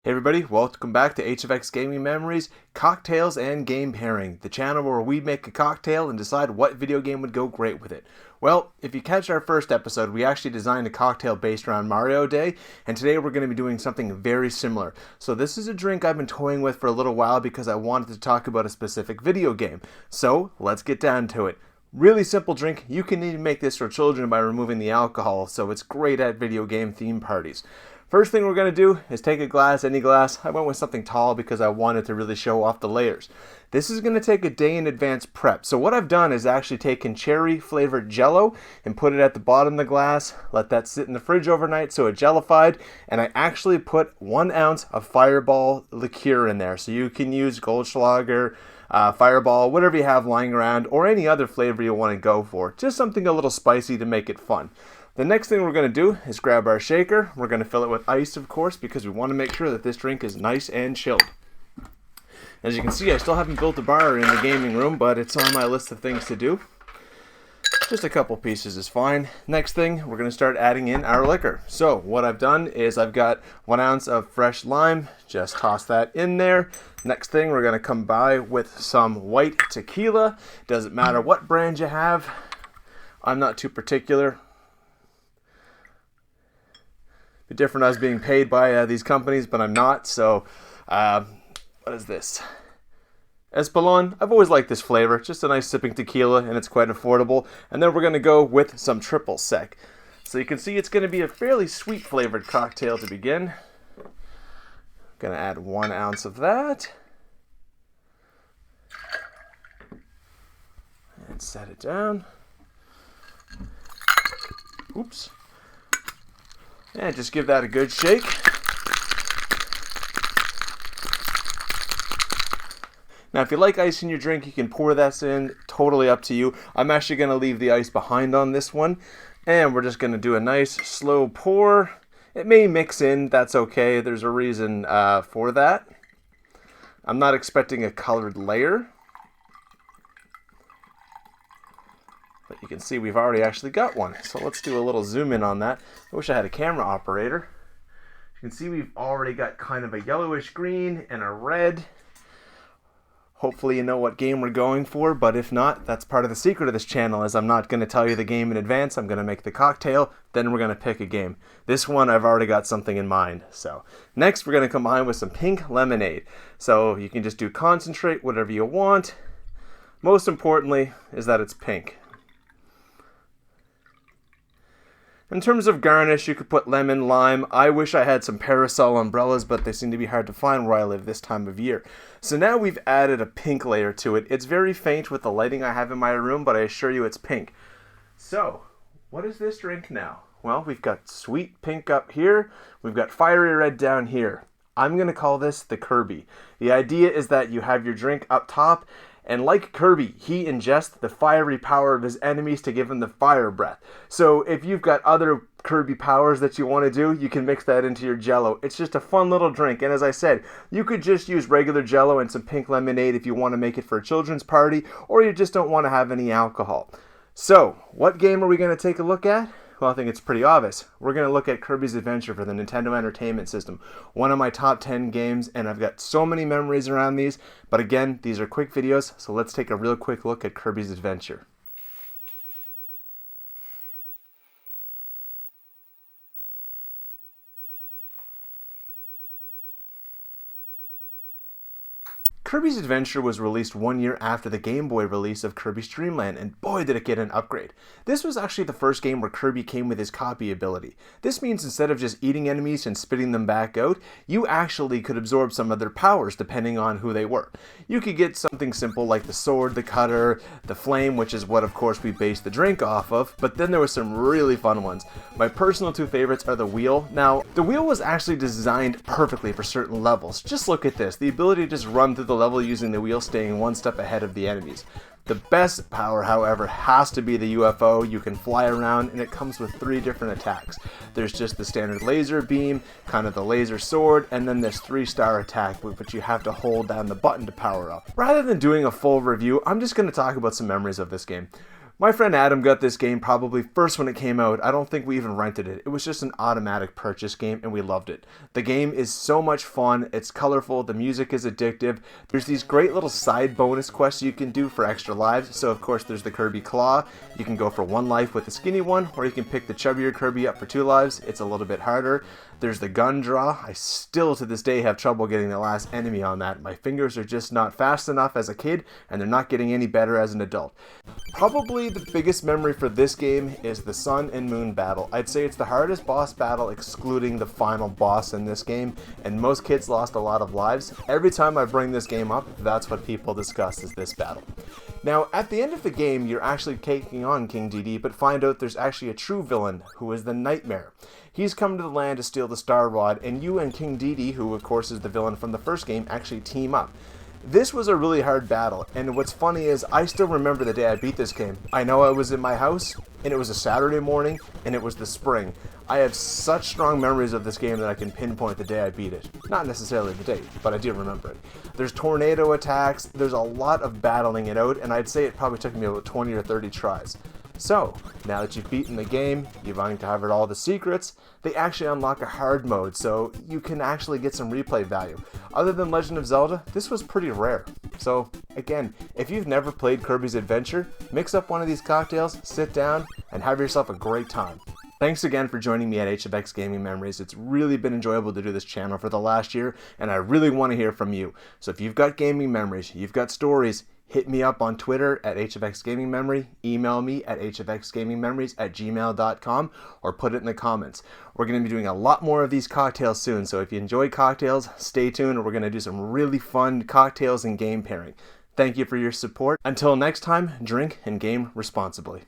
Hey everybody, welcome back to HFX Gaming Memories, Cocktails and Game Pairing, the channel where we make a cocktail and decide what video game would go great with it. Well, if you catch our first episode, we actually designed a cocktail based around Mario Day, and today we're going to be doing something very similar. So this is a drink I've been toying with for a little while because I wanted to talk about a specific video game. So let's get down to it. Really simple drink. You can even make this for children by removing the alcohol, so it's great at video game theme parties. First thing we're going to do is take a glass, any glass. I went with something tall because I wanted to really show off the layers. This is going to take a day in advance prep. So what I've done is actually taken cherry flavored Jello and put it at the bottom of the glass, let that sit in the fridge overnight so it jellified, and I actually put 1 ounce of Fireball liqueur in there. So you can use Goldschlager, Fireball, whatever you have lying around, or any other flavor you want to go for. Just something a little spicy to make it fun. The next thing we're going to do is grab our shaker. We're going to fill it with ice, of course, because we want to make sure that this drink is nice and chilled. As you can see, I still haven't built a bar in the gaming room, but it's on my list of things to do. Just a couple pieces is fine. Next thing, we're going to start adding in our liquor. So what I've done is I've got 1 ounce of fresh lime. Just toss that in there. Next thing, we're going to come by with some white tequila. Doesn't matter what brand you have. I'm not too particular. Different as being paid by these companies, but I'm not. So what is this? Espolon. I've always liked this flavor. Just a nice sipping tequila, and it's quite affordable. And then we're going to go with some triple sec. So you can see it's going to be a fairly sweet flavored cocktail to begin. Going to add 1 ounce of that and set it down. Oops. And just give that a good shake. Now, if you like ice in your drink, you can pour this in. Totally up to you. I'm actually going to leave the ice behind on this one. And we're just going to do a nice slow pour. It may mix in. That's okay. There's a reason for that. I'm not expecting a colored layer. But you can see we've already actually got one. So let's do a little zoom in on that. I wish I had a camera operator. You can see we've already got kind of a yellowish green and a red. Hopefully you know what game we're going for, but if not, that's part of the secret of this channel, is I'm not going to tell you the game in advance. I'm going to make the cocktail, then we're going to pick a game. This one, I've already got something in mind. So next, we're going to combine with some pink lemonade. So you can just do concentrate, whatever you want. Most importantly is that it's pink. In terms of garnish, you could put lemon, lime. I wish I had some parasol umbrellas, but they seem to be hard to find where I live this time of year. So now we've added a pink layer to it. It's very faint with the lighting I have in my room, but I assure you it's pink. So, what is this drink now? Well, we've got sweet pink up here. We've got fiery red down here. I'm going to call this the Kirby. The idea is that you have your drink up top, and like Kirby, he ingests the fiery power of his enemies to give him the fire breath. So if you've got other Kirby powers that you want to do, you can mix that into your Jello. It's just a fun little drink. And as I said, you could just use regular Jello and some pink lemonade if you want to make it for a children's party, or you just don't want to have any alcohol. So, what game are we going to take a look at? Well, I think it's pretty obvious. We're going to look at Kirby's Adventure for the Nintendo Entertainment System. One of my top 10 games, and I've got so many memories around these. But again, these are quick videos, so let's take a real quick look at Kirby's Adventure. Kirby's Adventure was released 1 year after the Game Boy release of Kirby's Dream Land, and boy did it get an upgrade. This was actually the first game where Kirby came with his copy ability. This means instead of just eating enemies and spitting them back out, you actually could absorb some of their powers depending on who they were. You could get something simple like the sword, the cutter, the flame, which is what of course we based the drink off of, but then there were some really fun ones. My personal two favorites are the wheel. Now, the wheel was actually designed perfectly for certain levels. Just look at this, the ability to just run through the level using the wheel, staying one step ahead of the enemies. The best power, however, has to be the UFO. You can fly around, and it comes with 3 different attacks. There's just the standard laser beam, kind of the laser sword, and then this 3-star attack, which you have to hold down the button to power up. Rather than doing a full review, I'm just going to talk about some memories of this game. My friend Adam got this game probably first when it came out. I don't think we even rented it. It was just an automatic purchase game and we loved it. The game is so much fun, it's colorful, the music is addictive. There's these great little side bonus quests you can do for extra lives. So of course there's the Kirby Claw. You can go for 1 life with the skinny one, or you can pick the chubbier Kirby up for 2 lives. It's a little bit harder. There's the gun draw. I still to this day have trouble getting the last enemy on that. My fingers are just not fast enough as a kid, and they're not getting any better as an adult. Probably the biggest memory for this game is the Sun and Moon battle. I'd say it's the hardest boss battle excluding the final boss in this game, and most kids lost a lot of lives. Every time I bring this game up, that's what people discuss is this battle. Now, at the end of the game, you're actually taking on King Dedede, but find out there's actually a true villain, who is the Nightmare. He's come to the land to steal the Star Rod, and you and King Dedede, who of course is the villain from the first game, actually team up. This was a really hard battle, and what's funny is I still remember the day I beat this game. I know I was in my house, and it was a Saturday morning, and it was the spring. I have such strong memories of this game that I can pinpoint the day I beat it. Not necessarily the date, but I do remember it. There's tornado attacks, there's a lot of battling it out, and I'd say it probably took me about 20 or 30 tries. So, now that you've beaten the game, you've uncovered all the secrets, they actually unlock a hard mode, so you can actually get some replay value. Other than Legend of Zelda, this was pretty rare. So, again, if you've never played Kirby's Adventure, mix up one of these cocktails, sit down, and have yourself a great time. Thanks again for joining me at HFX Gaming Memories. It's really been enjoyable to do this channel for the last year, and I really want to hear from you. So if you've got gaming memories, you've got stories, hit me up on Twitter at HFX Gaming Memory, email me at hfxgamingmemories@gmail.com, or put it in the comments. We're going to be doing a lot more of these cocktails soon, so if you enjoy cocktails, stay tuned. We're going to do some really fun cocktails and game pairing. Thank you for your support. Until next time, drink and game responsibly.